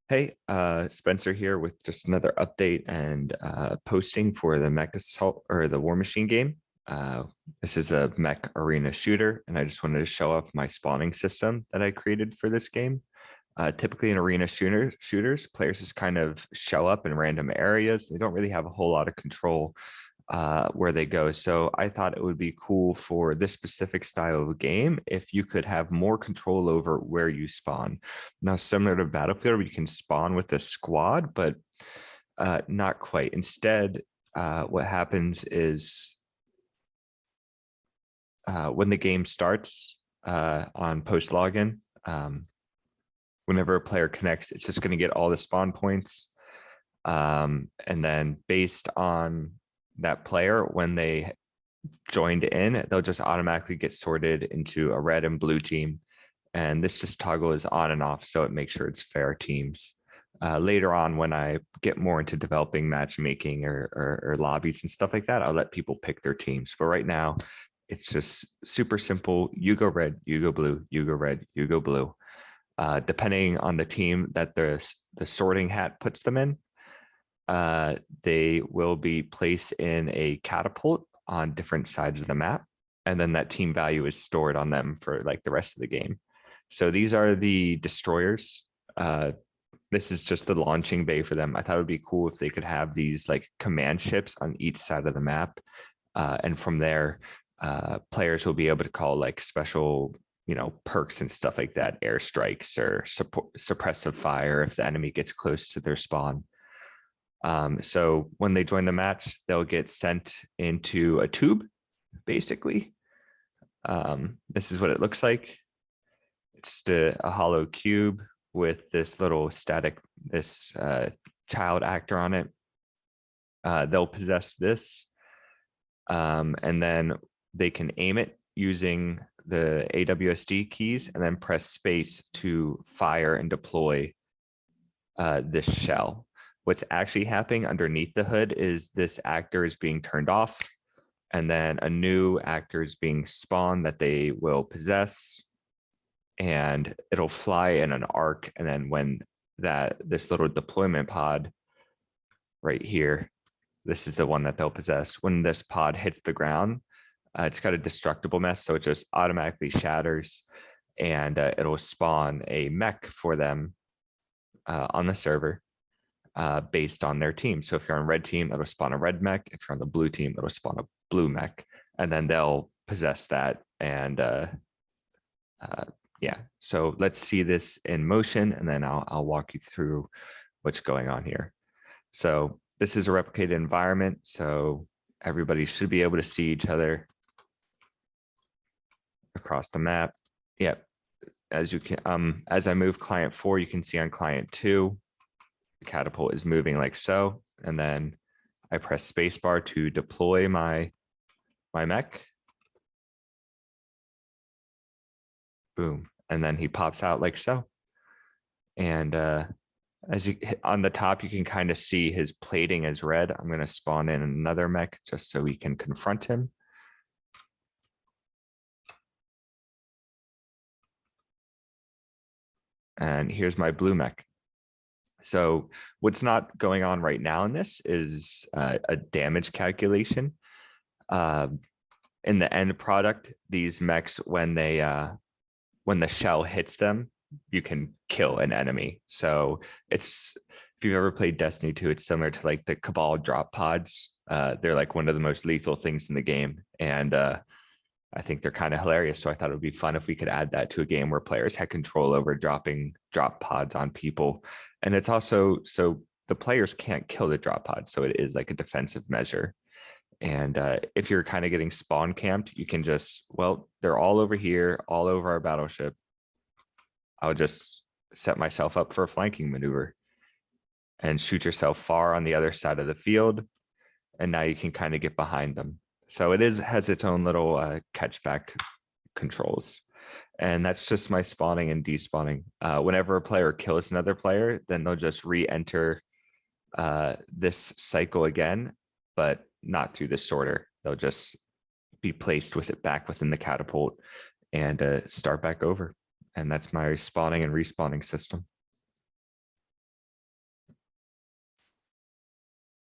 Hey, Spencer here with just another update and posting for the Mech Assault or the War Machine game. Uh, this is a mech arena shooter, and I just wanted to show off my spawning system that I created for this game. Typically in arena shooters, players just kind of show up in random areas. They don't really have a whole lot of control where they go. So I thought it would be cool for this specific style of game if you could have more control over where you spawn. Now, similar to Battlefield, where you can spawn with a squad, but not quite. Instead, what happens is when the game starts on post login, whenever a player connects, it's just going to get all the spawn points. And then based on that player, when they joined in, they'll just automatically get sorted into a red and blue team. And this just toggle is on and off, so it makes sure it's fair teams. Later on, when I get more into developing matchmaking or lobbies and stuff like that, I'll let people pick their teams. But right now, it's just super simple. You go red, you go blue, you go red, you go blue. Depending on the team that the sorting hat puts them in, they will be placed in a catapult on different sides of the map, and then that team value is stored on them for like the rest of the game. So these are the destroyers. This is just the launching bay for them. I thought it would be cool if they could have these like command ships on each side of the map, and from there, players will be able to call like special, perks and stuff like that, airstrikes or suppressive fire if the enemy gets close to their spawn. So when they join the match, they'll get sent into a tube, basically. This is what it looks like. It's just a hollow cube with this little this child actor on it. They'll possess this, and then they can aim it using the AWSD keys and then press space to fire and deploy this shell. What's actually happening underneath the hood is this actor is being turned off, and then a new actor is being spawned that they will possess, and it'll fly in an arc. And then when this little deployment pod right here, this is the one that they'll possess. When this pod hits the ground, it's got a destructible mess, so it just automatically shatters, and it'll spawn a mech for them on the server based on their team. So if you're on red team, it'll spawn a red mech. If you're on the blue team, it'll spawn a blue mech, and then they'll possess that. And yeah, so let's see this in motion, and then I'll walk you through what's going on here. So this is a replicated environment, so everybody should be able to see each other across the map. Yep. As you can, as I move client 4, you can see on client 2, the catapult is moving like so, and then I press spacebar to deploy my mech. Boom, and then he pops out like so. And as you hit on the top, you can kind of see his plating is red. I'm going to spawn in another mech just so we can confront him. And here's my blue mech. So what's not going on right now in this is a damage calculation. In the end product, these mechs, when the shell hits them, you can kill an enemy. So it's, if you've ever played Destiny 2, it's similar to like the Cabal drop pods. They're like one of the most lethal things in the game, and I think they're kind of hilarious. So I thought it would be fun if we could add that to a game where players had control over dropping drop pods on people. And it's also, so the players can't kill the drop pods, so it is like a defensive measure. And if you're kind of getting spawn camped, you can just, well, they're all over here, all over our battleship. I'll just set myself up for a flanking maneuver and shoot yourself far on the other side of the field. And now you can kind of get behind them. So it has its own little catchback controls. And that's just my spawning and despawning. Whenever a player kills another player, then they'll just re-enter this cycle again, but not through the sorter. They'll just be placed with it back within the catapult and start back over. And that's my spawning and respawning system.